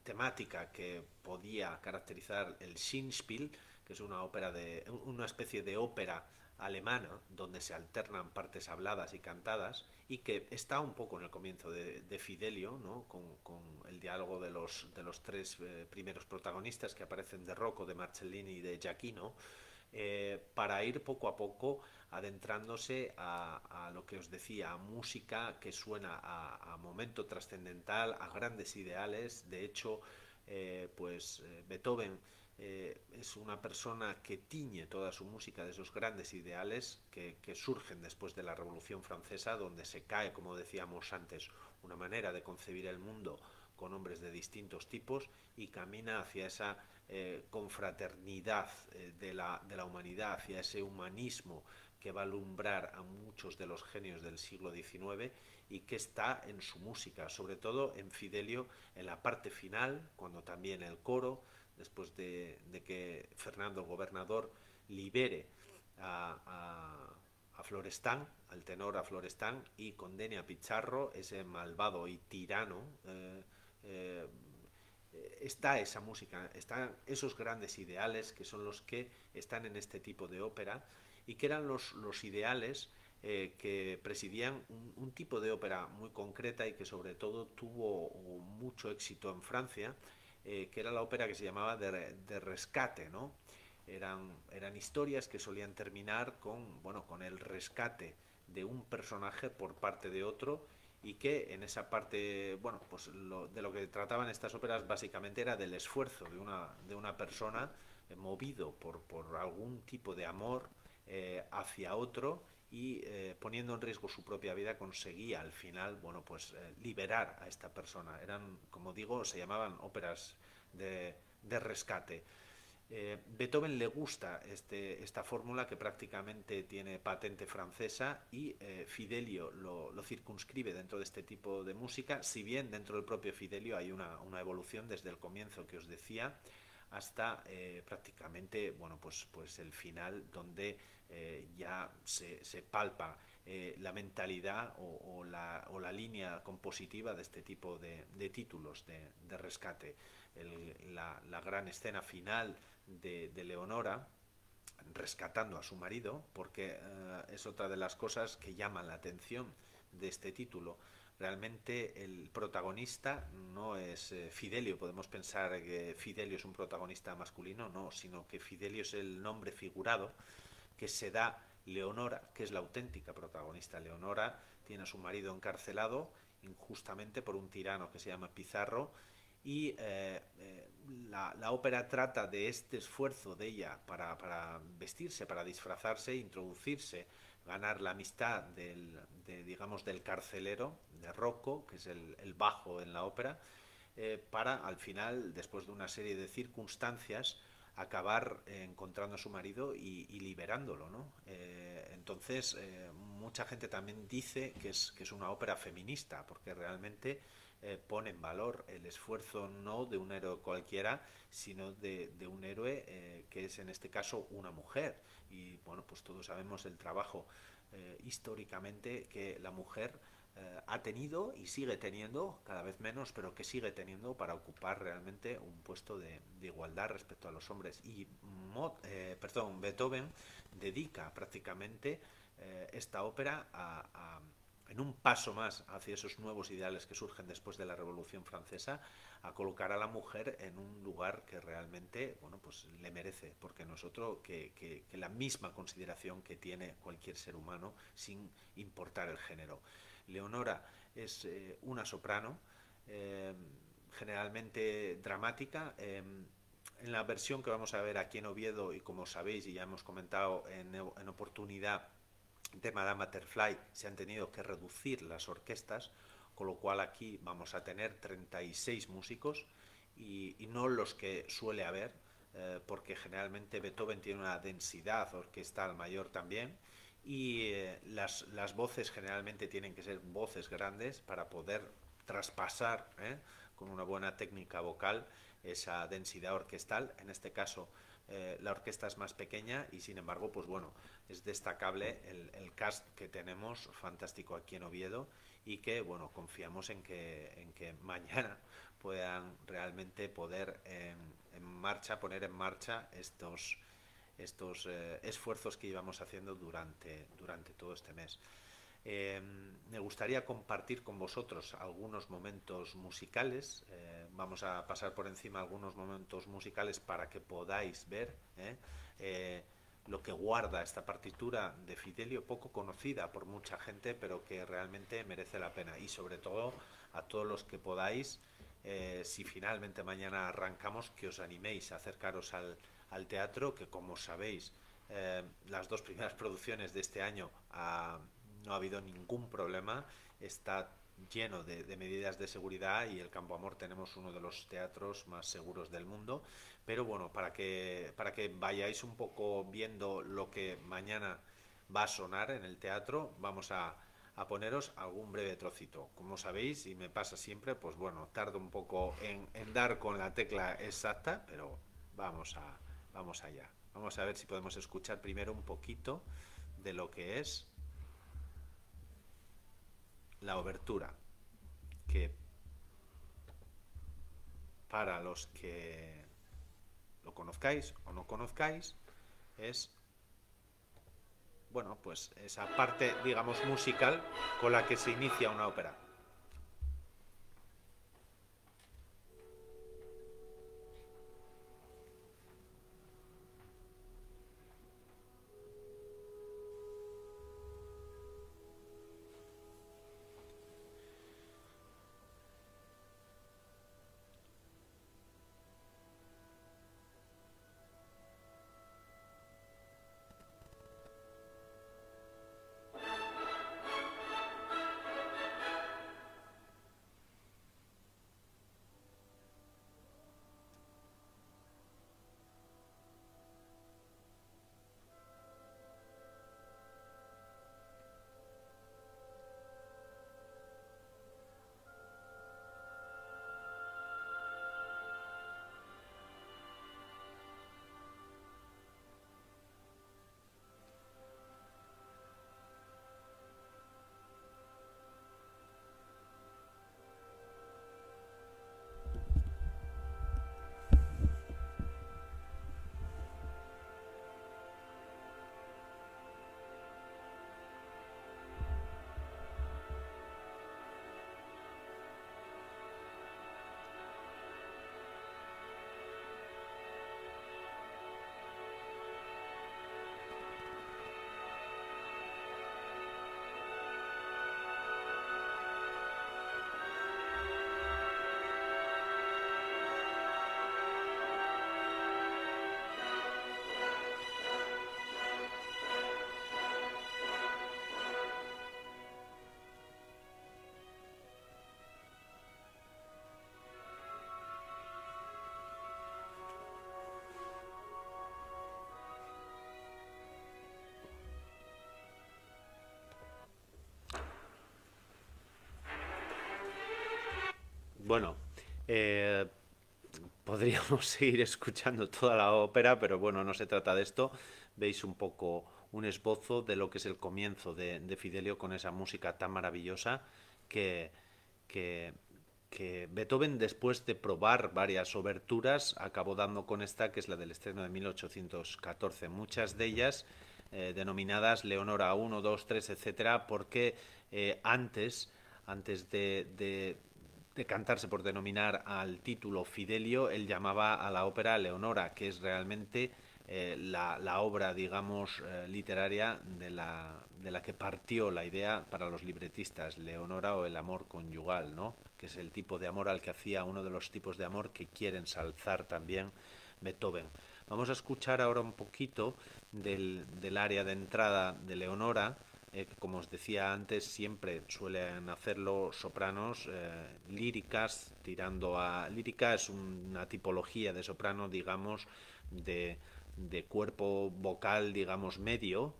temática que podía caracterizar el Singspiel, que es una especie de ópera alemana donde se alternan partes habladas y cantadas y que está un poco en el comienzo de Fidelio, ¿no? Con el diálogo de los tres primeros protagonistas que aparecen de Rocco, de Marcellini y de Giacchino, para ir poco a poco adentrándose a lo que os decía, a música que suena a momento trascendental, a grandes ideales. De hecho, Beethoven es una persona que tiñe toda su música de esos grandes ideales que surgen después de la Revolución Francesa, donde se cae, como decíamos antes, una manera de concebir el mundo con hombres de distintos tipos y camina hacia esa confraternidad de la humanidad, hacia ese humanismo que va a alumbrar a muchos de los genios del siglo XIX y que está en su música, sobre todo en Fidelio, en la parte final, cuando también el coro, después de que Fernando el Gobernador libere a Florestán, al tenor a Florestán, y condene a Pizarro, ese malvado y tirano. Eh, Está esa música, están esos grandes ideales que son los que están en este tipo de ópera y que eran los ideales que presidían un tipo de ópera muy concreta y que sobre todo tuvo mucho éxito en Francia, que era la ópera que se llamaba de rescate, ¿no? Eran historias que solían terminar con el rescate de un personaje por parte de otro y que en esa parte, de lo que trataban estas óperas básicamente era del esfuerzo de una persona movido por algún tipo de amor hacia otro y poniendo en riesgo su propia vida conseguía al final, liberar a esta persona. Eran, como digo, se llamaban óperas de rescate. Beethoven le gusta esta fórmula que prácticamente tiene patente francesa y Fidelio lo circunscribe dentro de este tipo de música, si bien dentro del propio Fidelio hay una evolución desde el comienzo que os decía hasta prácticamente pues el final donde ya se palpa la mentalidad o la línea compositiva de este tipo de títulos de rescate. La gran escena final de Leonora rescatando a su marido, porque es otra de las cosas que llaman la atención de este título. Realmente el protagonista no es Fidelio, podemos pensar que Fidelio es un protagonista masculino, no, sino que Fidelio es el nombre figurado que se da Leonora, que es la auténtica protagonista. Leonora tiene a su marido encarcelado injustamente por un tirano que se llama Pizarro y la ópera trata de este esfuerzo de ella para vestirse, para disfrazarse, introducirse, ganar la amistad digamos, del carcelero, de Rocco, que es el bajo en la ópera, para al final, después de una serie de circunstancias, acabar encontrando a su marido y liberándolo, ¿no? Entonces, mucha gente también dice que es una ópera feminista, porque realmente pone en valor el esfuerzo no de un héroe cualquiera, sino de un héroe que es en este caso una mujer. Y bueno, pues todos sabemos el trabajo históricamente que la mujer ha tenido y sigue teniendo, cada vez menos, pero que sigue teniendo para ocupar realmente un puesto de igualdad respecto a los hombres. Y Beethoven dedica prácticamente esta ópera en un paso más hacia esos nuevos ideales que surgen después de la Revolución Francesa, a colocar a la mujer en un lugar que realmente pues le merece, porque no es otro que la misma consideración que tiene cualquier ser humano sin importar el género. Leonora es una soprano, generalmente dramática. En la versión que vamos a ver aquí en Oviedo, y como sabéis y ya hemos comentado en oportunidad de Madame Butterfly, se han tenido que reducir las orquestas, con lo cual aquí vamos a tener 36 músicos y no los que suele haber, porque generalmente Beethoven tiene una densidad orquestal mayor también y las voces generalmente tienen que ser voces grandes para poder traspasar con una buena técnica vocal esa densidad orquestal. En este caso la orquesta es más pequeña y sin embargo pues bueno, es destacable el cast que tenemos, fantástico aquí en Oviedo, y que bueno, confiamos en que mañana puedan realmente poder poner en marcha estos esfuerzos que íbamos haciendo durante todo este mes. Me gustaría compartir con vosotros algunos momentos musicales. Vamos a pasar por encima algunos momentos musicales para que podáis ver lo que guarda esta partitura de Fidelio, poco conocida por mucha gente, pero que realmente merece la pena. Y sobre todo a todos los que podáis, si finalmente mañana arrancamos, que os animéis a acercaros al teatro, que como sabéis, las dos primeras producciones de este año no ha habido ningún problema, está lleno de medidas de seguridad y el Campo Amor tenemos uno de los teatros más seguros del mundo. Pero bueno, para que vayáis un poco viendo lo que mañana va a sonar en el teatro, vamos a poneros algún breve trocito. Como sabéis, y me pasa siempre, pues bueno, tardo un poco en dar con la tecla exacta, pero vamos allá. Vamos a ver si podemos escuchar primero un poquito de lo que es la obertura, que para los que lo conozcáis o no conozcáis es, bueno, pues esa parte, digamos, musical con la que se inicia una ópera. Bueno, eh, podríamos seguir escuchando toda la ópera, pero bueno, no se trata de esto. Veis un poco un esbozo de lo que es el comienzo de Fidelio con esa música tan maravillosa que, que, que Beethoven, después de probar varias oberturas, acabó dando con esta, que es la del estreno de 1814. Muchas de ellas denominadas Leonora 1, 2, 3, etcétera, porque antes de cantarse por denominar al título Fidelio, él llamaba a la ópera Leonora, que es realmente la obra, digamos, literaria de la que partió la idea para los libretistas, Leonora o el amor conyugal, ¿no? Que es el tipo de amor al que hacía, uno de los tipos de amor que quiere ensalzar también Beethoven. Vamos a escuchar ahora un poquito del área de entrada de Leonora, que como os decía antes, siempre suelen hacerlo sopranos líricas, tirando a... Lírica es una tipología de soprano, digamos, de cuerpo vocal, digamos, medio,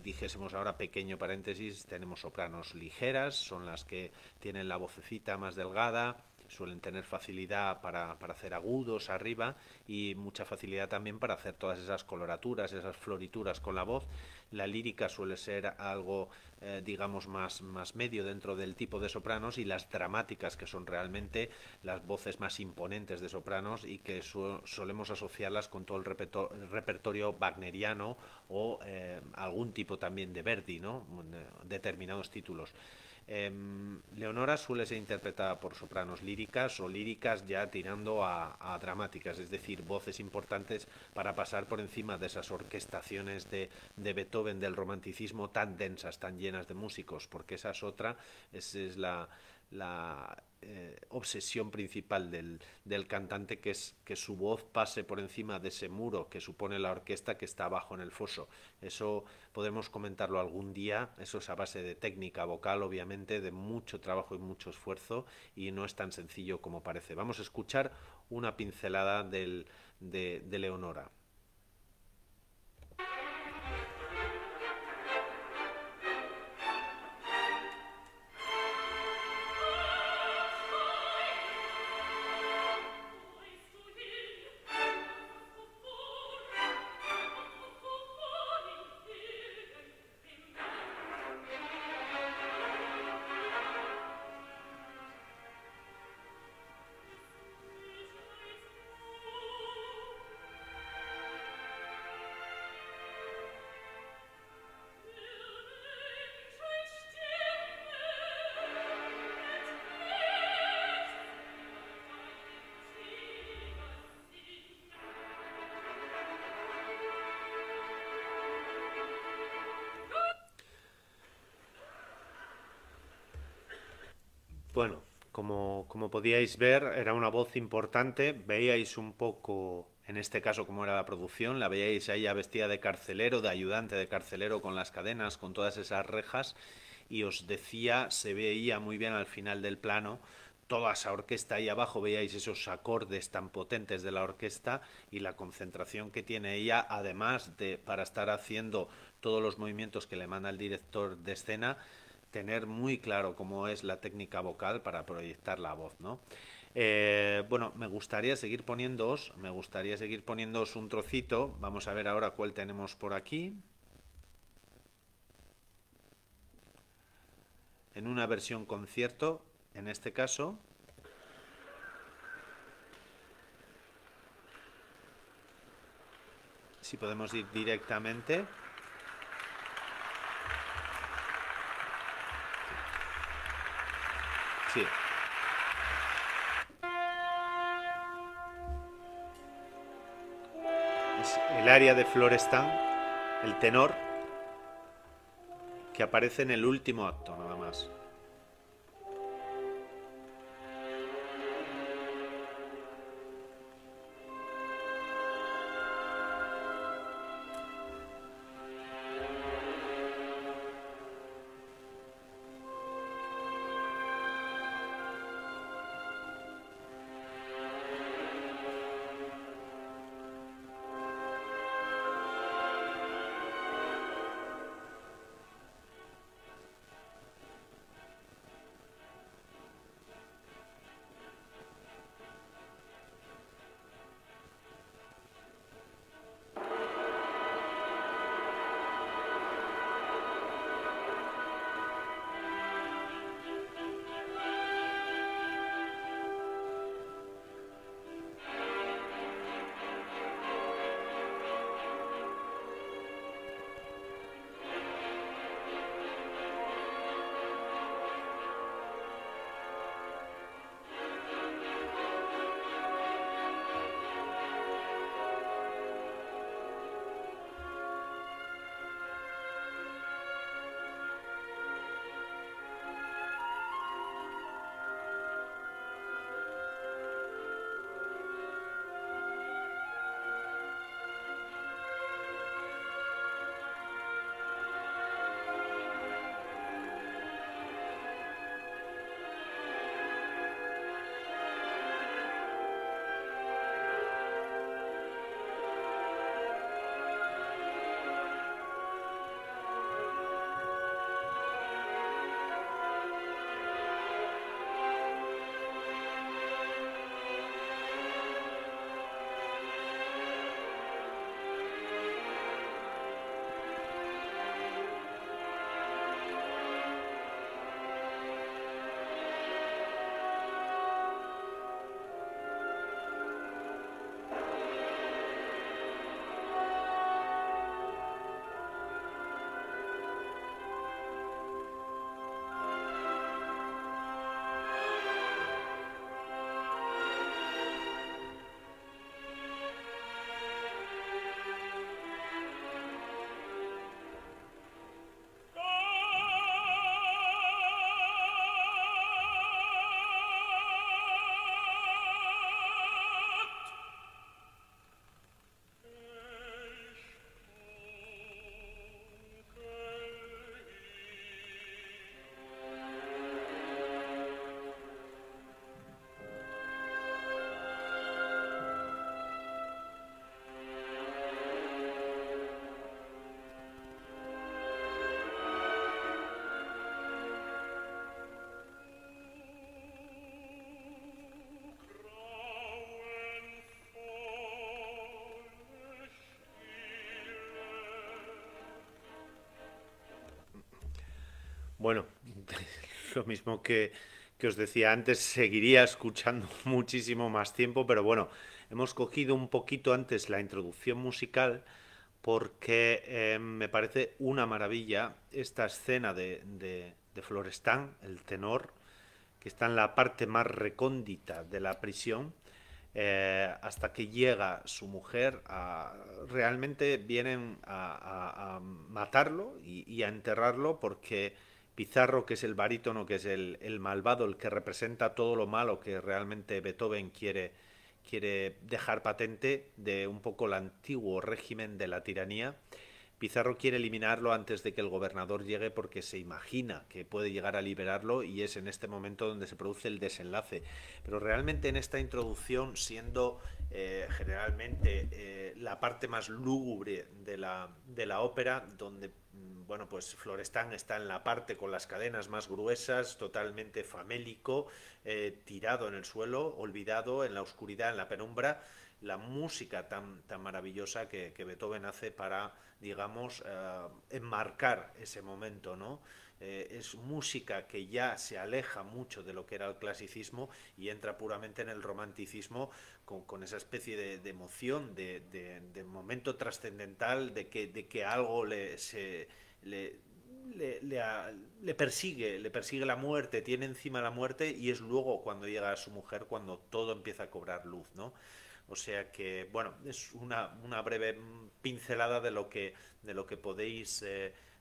dijésemos ahora pequeño paréntesis, tenemos sopranos ligeras, son las que tienen la vocecita más delgada, suelen tener facilidad para hacer agudos arriba y mucha facilidad también para hacer todas esas coloraturas, esas florituras con la voz. La lírica suele ser algo, digamos, más medio dentro del tipo de sopranos, y las dramáticas, que son realmente las voces más imponentes de sopranos y que solemos asociarlas con todo el repertorio wagneriano o algún tipo también de Verdi, ¿no? Determinados títulos. Leonora suele ser interpretada por sopranos líricas o líricas ya tirando a dramáticas, es decir, voces importantes para pasar por encima de esas orquestaciones de Beethoven, del romanticismo, tan densas, tan llenas de músicos, porque esa es otra, esa es la obsesión principal del cantante, que es que su voz pase por encima de ese muro que supone la orquesta, que está abajo en el foso. Eso podemos comentarlo algún día, eso es a base de técnica vocal, obviamente, de mucho trabajo y mucho esfuerzo, y no es tan sencillo como parece. Vamos a escuchar una pincelada de Leonora. Bueno, como podíais ver, era una voz importante. Veíais un poco, en este caso, cómo era la producción. La veíais a ella vestida de carcelero, de ayudante de carcelero, con las cadenas, con todas esas rejas. Y os decía, se veía muy bien al final del plano toda esa orquesta ahí abajo. Veíais esos acordes tan potentes de la orquesta y la concentración que tiene ella, además de, para estar haciendo todos los movimientos que le manda el director de escena, tener muy claro cómo es la técnica vocal para proyectar la voz, ¿no? Bueno, me gustaría seguir poniéndoos un trocito. Vamos a ver ahora cuál tenemos por aquí. En una versión concierto, en este caso. Si podemos ir directamente. Sí. Es el aria de Florestan, el tenor, que aparece en el último acto, nada más. Bueno, lo mismo que os decía antes, seguiría escuchando muchísimo más tiempo, pero bueno, hemos cogido un poquito antes la introducción musical porque me parece una maravilla esta escena de Florestan, el tenor, que está en la parte más recóndita de la prisión, hasta que llega su mujer, realmente vienen a matarlo y a enterrarlo porque Pizarro, que es el barítono, que es el malvado, el que representa todo lo malo que realmente Beethoven quiere dejar patente de un poco el antiguo régimen de la tiranía. Pizarro quiere eliminarlo antes de que el gobernador llegue porque se imagina que puede llegar a liberarlo y es en este momento donde se produce el desenlace. Pero realmente en esta introducción, siendo generalmente la parte más lúgubre de la ópera, donde bueno, pues Florestan está en la parte con las cadenas más gruesas, totalmente famélico, tirado en el suelo, olvidado en la oscuridad, en la penumbra, la música tan maravillosa que Beethoven hace para, digamos, enmarcar ese momento, ¿no? Es música que ya se aleja mucho de lo que era el clasicismo y entra puramente en el romanticismo con esa especie de emoción, de momento trascendental, de que algo le, le persigue la muerte, tiene encima la muerte y es luego cuando llega a su mujer cuando todo empieza a cobrar luz, ¿no? O sea que, bueno, es una breve pincelada de lo que podéis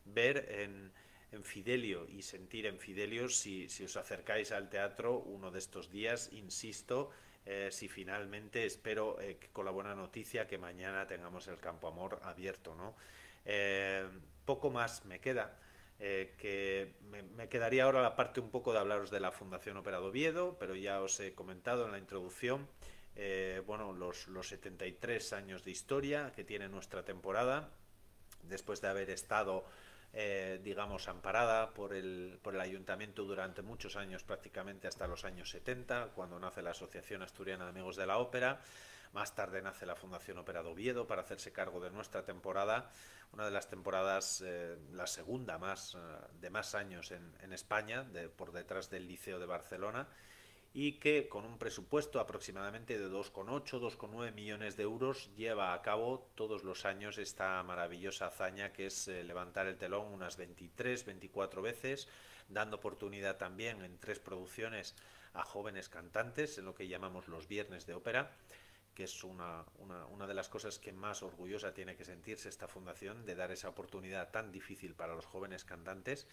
ver en Fidelio y sentir en Fidelio si os acercáis al teatro uno de estos días, insisto, si finalmente espero que con la buena noticia que mañana tengamos el Campo Amor abierto, ¿no? Eh, Poco más me queda. Que me quedaría ahora la parte un poco de hablaros de la Fundación Ópera de Oviedo, pero ya os he comentado en la introducción bueno, los 73 años de historia que tiene nuestra temporada, después de haber estado, digamos, amparada por el ayuntamiento durante muchos años, prácticamente hasta los años 70, cuando nace la Asociación Asturiana de Amigos de la Ópera. Más tarde nace la Fundación Ópera de Oviedo para hacerse cargo de nuestra temporada, una de las temporadas, la segunda más, de más años en España, por detrás del Liceo de Barcelona, y que con un presupuesto aproximadamente de 2,8, 2,9 millones de euros lleva a cabo todos los años esta maravillosa hazaña que es levantar el telón unas 23, 24 veces, dando oportunidad también en 3 producciones a jóvenes cantantes en lo que llamamos los viernes de ópera, que es una de las cosas que más orgullosa tiene que sentirse esta fundación de dar esa oportunidad tan difícil para los jóvenes cantantes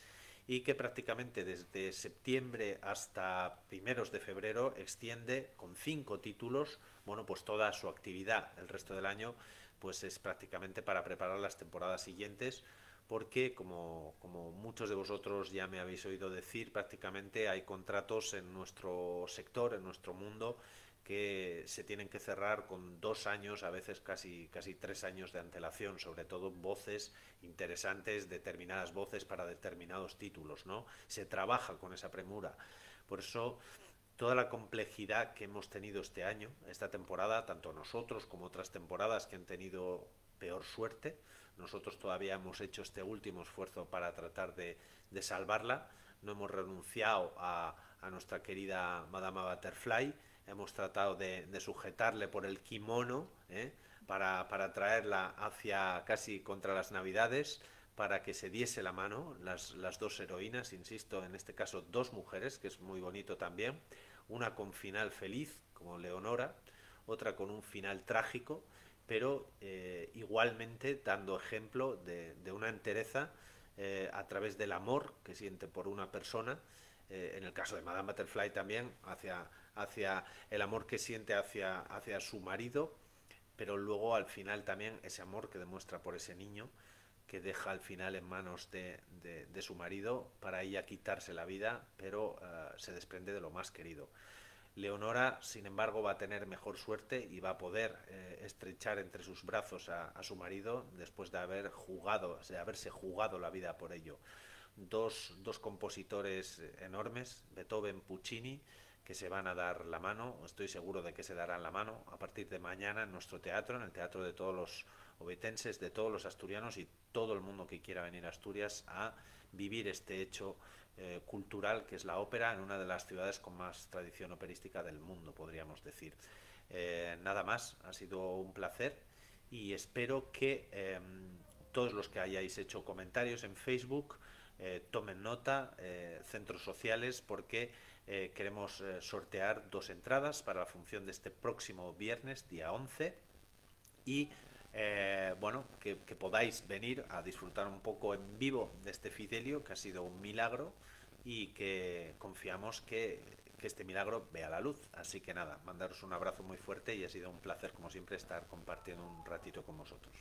y que prácticamente desde septiembre hasta primeros de febrero extiende con 5 títulos, bueno, pues toda su actividad el resto del año pues es prácticamente para preparar las temporadas siguientes porque como muchos de vosotros ya me habéis oído decir, prácticamente hay contratos en nuestro sector, en nuestro mundo, que se tienen que cerrar con 2 años, a veces casi 3 años de antelación, sobre todo voces interesantes, determinadas voces para determinados títulos, ¿no? Se trabaja con esa premura. Por eso, toda la complejidad que hemos tenido este año, esta temporada, tanto nosotros como otras temporadas que han tenido peor suerte, nosotros todavía hemos hecho este último esfuerzo para tratar de salvarla, no hemos renunciado a nuestra querida Madama Butterfly, hemos tratado de sujetarle por el kimono para traerla hacia casi contra las navidades, para que se diese la mano las dos heroínas, insisto, en este caso 2 mujeres, que es muy bonito también, una con final feliz, como Leonora, otra con un final trágico, pero igualmente dando ejemplo de una entereza a través del amor que siente por una persona, en el caso de Madame Butterfly también, hacia el amor que siente hacia su marido, pero luego al final también ese amor que demuestra por ese niño que deja al final en manos de su marido para ella quitarse la vida, pero se desprende de lo más querido. Leonora, sin embargo, va a tener mejor suerte y va a poder estrechar entre sus brazos a su marido después de haber jugado, de haberse jugado la vida por ello. Dos compositores enormes, Beethoven, Puccini, que se van a dar la mano, estoy seguro de que se darán la mano a partir de mañana en nuestro teatro, en el Teatro de Todos ovetenses, de todos los asturianos y todo el mundo que quiera venir a Asturias a vivir este hecho cultural que es la ópera en una de las ciudades con más tradición operística del mundo, podríamos decir. Nada más, ha sido un placer y espero que todos los que hayáis hecho comentarios en Facebook tomen nota, centros sociales, porque queremos sortear 2 entradas para la función de este próximo viernes, día 11, y bueno, que podáis venir a disfrutar un poco en vivo de este Fidelio, que ha sido un milagro y que confiamos que este milagro vea la luz. Así que nada, mandaros un abrazo muy fuerte y ha sido un placer, como siempre, estar compartiendo un ratito con vosotros.